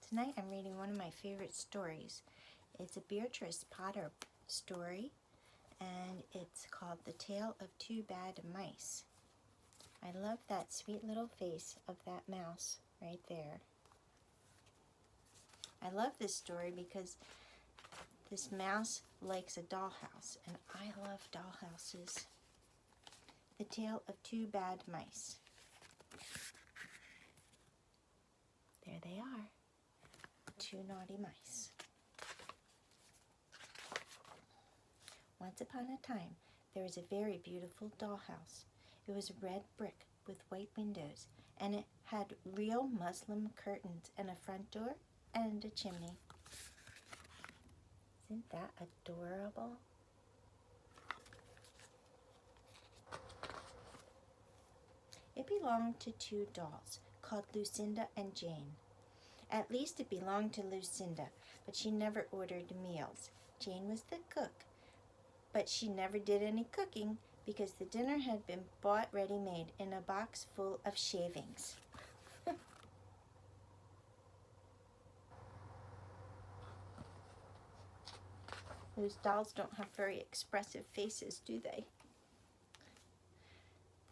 Tonight I'm reading one of my favorite stories. It's a Beatrix Potter story, and it's called The Tale of Two Bad Mice. I love that sweet little face of that mouse right there. I love this story because this mouse likes a dollhouse, and I love dollhouses. The Tale of Two Bad Mice. There they are. Two naughty mice. Once upon a time, there was a very beautiful dollhouse. It was red brick with white windows, and it had real muslin curtains and a front door and a chimney. Isn't that adorable? It belonged to two dolls called Lucinda and Jane. At least it belonged to Lucinda, but she never ordered meals. Jane was the cook, but she never did any cooking because the dinner had been bought ready-made in a box full of shavings. Those dolls don't have very expressive faces, do they?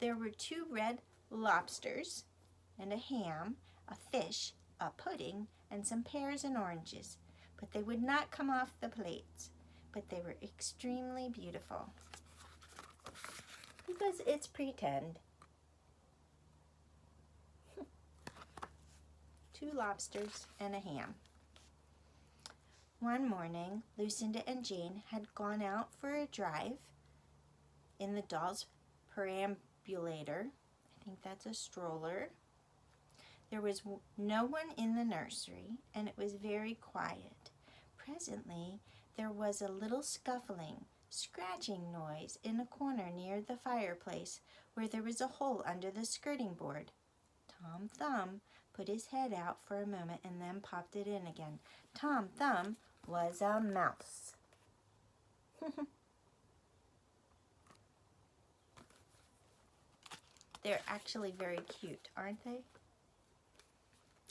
There were two red lobsters and a ham, a fish, a pudding, and some pears and oranges, but they would not come off the plates. But they were extremely beautiful because it's pretend. Two lobsters and a ham. One morning, Lucinda and Jane had gone out for a drive in the doll's perambulator. I think that's a stroller. There was no one in the nursery, and it was very quiet. Presently, there was a little scuffling, scratching noise in a corner near the fireplace where there was a hole under the skirting board. Tom Thumb put his head out for a moment and then popped it in again. Tom Thumb was a mouse. They're actually very cute, aren't they?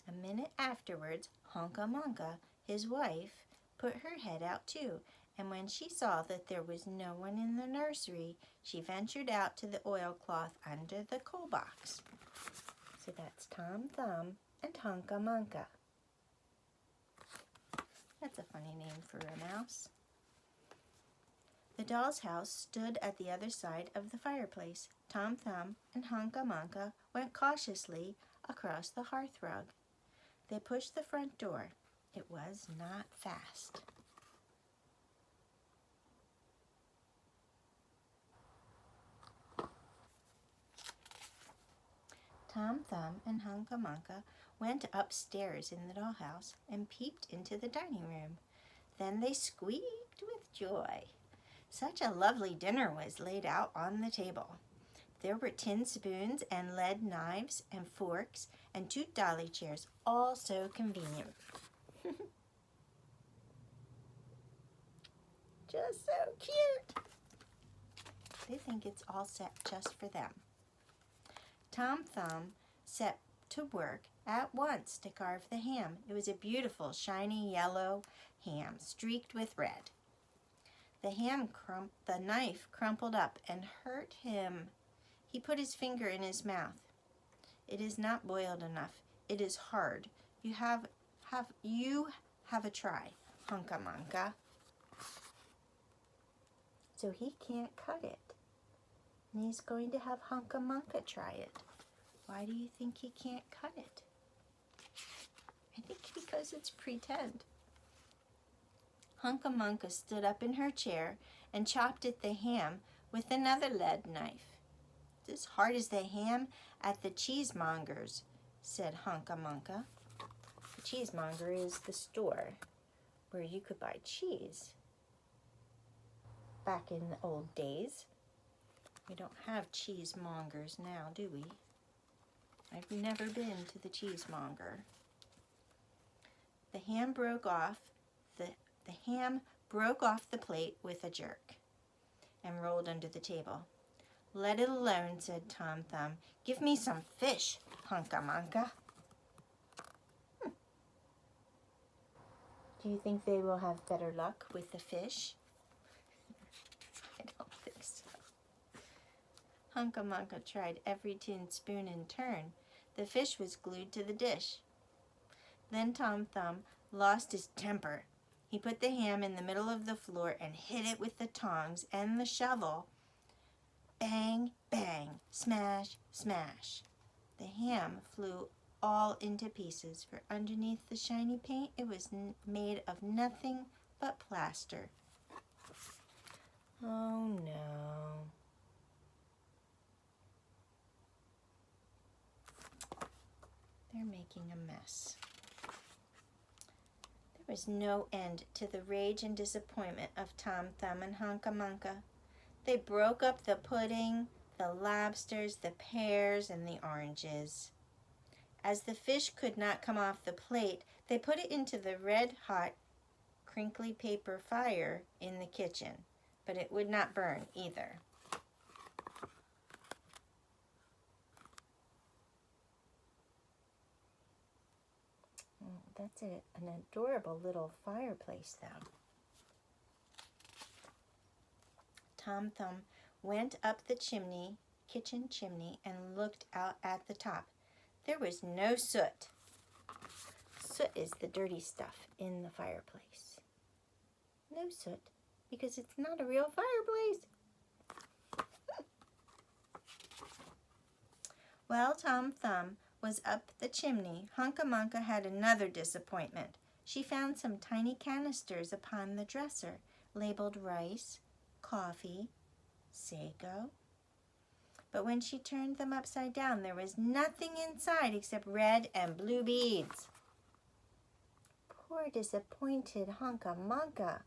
A minute afterwards, Honka Monka, his wife, put her head out too, and when she saw that there was no one in the nursery, she ventured out to the oilcloth under the coal box. So that's Tom Thumb and Honka Monka. That's a funny name for a mouse. The doll's house stood at the other side of the fireplace. Tom Thumb and Honka Monka went cautiously across the hearthrug. They pushed the front door. It was not fast. Tom Thumb and Honka Monka went upstairs in the dollhouse and peeped into the dining room. Then they squeaked with joy. Such a lovely dinner was laid out on the table. There were tin spoons and lead knives and forks and two dolly chairs, all so convenient. Just so cute. They think it's all set just for them. Tom Thumb set to work at once to carve the ham. It was a beautiful, shiny yellow ham streaked with red. The knife crumpled up and hurt him. He put his finger in his mouth. It is not boiled enough. It is hard. You have a try, Honka Monka. So he can't cut it. And he's going to have Honka Monka try it. Why do you think he can't cut it? I think because it's pretend. Honka Monka stood up in her chair and chopped at the ham with another lead knife. "It's as hard as the ham at the cheesemonger's," said Honka Monka. The cheesemonger is the store where you could buy cheese. Back in the old days. We don't have cheesemongers now, do we? I've never been to the cheesemonger. The ham broke off the plate with a jerk and rolled under the table. "Let it alone," said Tom Thumb. "Give me some fish, Honka Monka." Do you think they will have better luck with the fish? I don't think so. Hunca Munca tried every tin spoon in turn. The fish was glued to the dish. Then Tom Thumb lost his temper. He put the ham in the middle of the floor and hit it with the tongs and the shovel. Bang, bang, smash, smash. The ham flew all into pieces, for underneath the shiny paint it was made of nothing but plaster. Oh no. They're making a mess. There was no end to the rage and disappointment of Tom Thumb and Hunca Munca. They broke up the pudding, the lobsters, the pears, and the oranges. As the fish could not come off the plate, they put it into the red-hot, crinkly paper fire in the kitchen, but it would not burn either. That's an adorable little fireplace, though. Tom Thumb went up the kitchen chimney, and looked out at the top. There was no soot. Soot is the dirty stuff in the fireplace. No soot, because it's not a real fireplace. While Tom Thumb was up the chimney, Hunca Munca had another disappointment. She found some tiny canisters upon the dresser, labeled rice, coffee, sago. But when she turned them upside down, there was nothing inside except red and blue beads. Poor disappointed Hunca Munca.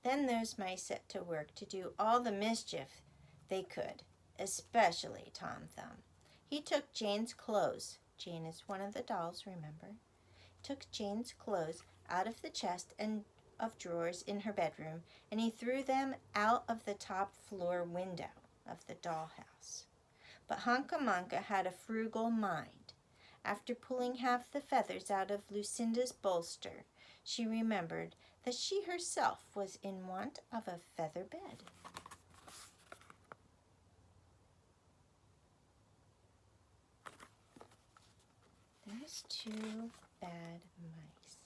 Then those mice set to work to do all the mischief they could, especially Tom Thumb. He took Jane's clothes. Jane is one of the dolls, remember? Took Jane's clothes out of the chest and of drawers in her bedroom, and he threw them out of the top floor window of the dollhouse. But Hunca Munca had a frugal mind. After pulling half the feathers out of Lucinda's bolster, she remembered that she herself was in want of a feather bed. There's two bad mice.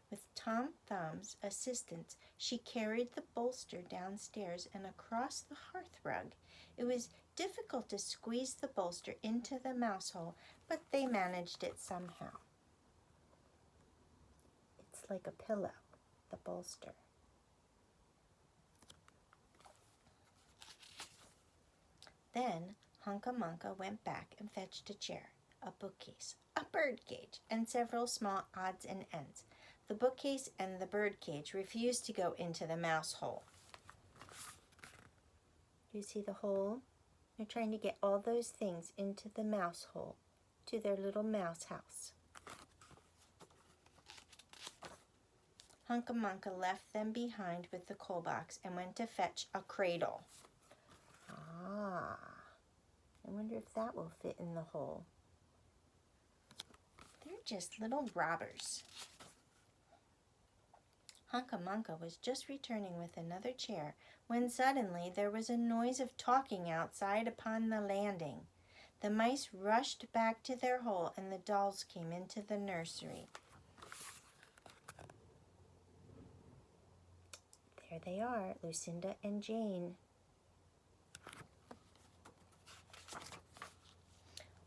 With Tom Thumb's assistance, she carried the bolster downstairs and across the hearthrug. It was difficult to squeeze the bolster into the mouse hole, but they managed it somehow. It's like a pillow, the bolster. Then Hunca Munca went back and fetched a chair, a bookcase, a birdcage, and several small odds and ends. The bookcase and the birdcage refused to go into the mouse hole. You see the hole? They're trying to get all those things into the mouse hole, to their little mouse house. Hunca Munca left them behind with the coal box and went to fetch a cradle. Ah, I wonder if that will fit in the hole. They're just little robbers. Hunca Munca was just returning with another chair when suddenly there was a noise of talking outside upon the landing. The mice rushed back to their hole and the dolls came into the nursery. There they are, Lucinda and Jane.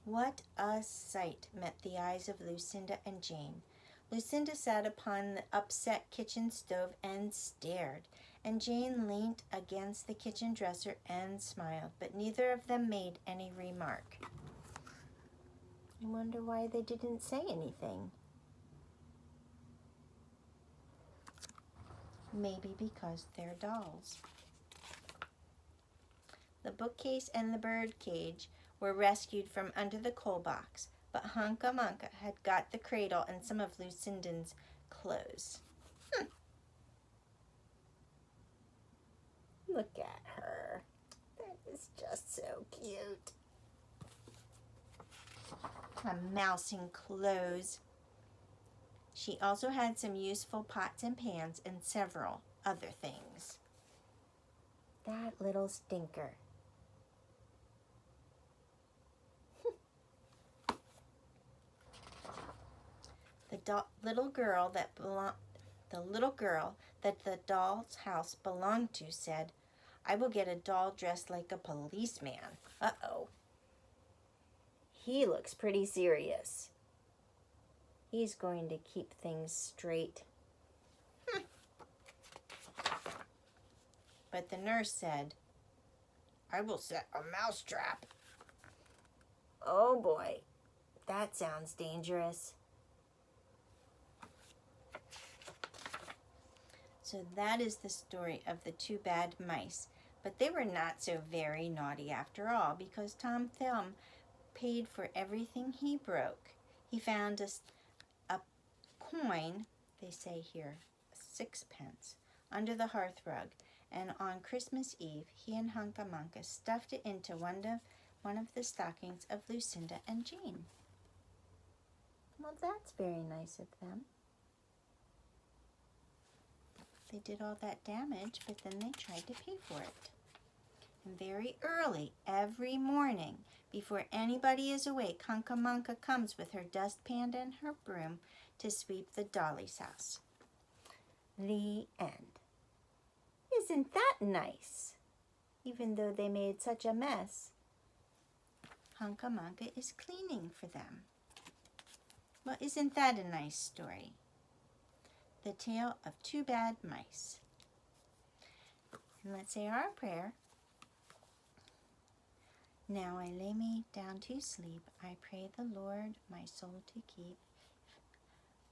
What a sight met the eyes of Lucinda and Jane. Lucinda sat upon the upset kitchen stove and stared, and Jane leant against the kitchen dresser and smiled, but neither of them made any remark. I wonder why they didn't say anything. Maybe because they're dolls. The bookcase and the birdcage were rescued from under the coal box, but Hunca Munca had got the cradle and some of Lucinda's clothes. Look at her. That is just so cute. A mouse in clothes. She also had some useful pots and pans and several other things. That little stinker. The little girl that the doll's house belonged to said, "I will get a doll dressed like a policeman." Uh-oh. He looks pretty serious. He's going to keep things straight. But the nurse said, "I will set a mousetrap." Oh boy, that sounds dangerous. So that is the story of the two bad mice. But they were not so very naughty after all, because Tom Thumb paid for everything he broke. He found a coin, they say here, 6 pence, under the hearth rug, and on Christmas Eve, he and Hunca Munca stuffed it into one of the stockings of Lucinda and Jane. Well, that's very nice of them. They did all that damage, but then they tried to pay for it. And very early, every morning, before anybody is awake, Hunca Munca comes with her dustpan and her broom to sweep the Dolly's house. The end. Isn't that nice? Even though they made such a mess, Hunca Munca is cleaning for them. Well, isn't that a nice story? The Tale of Two Bad Mice. And let's say our prayer. Now I lay me down to sleep. I pray the Lord my soul to keep.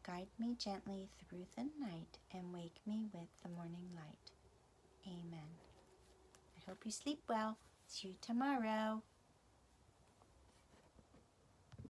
Guide me gently through the night and wake me with the morning light. Amen. I hope you sleep well. See you tomorrow.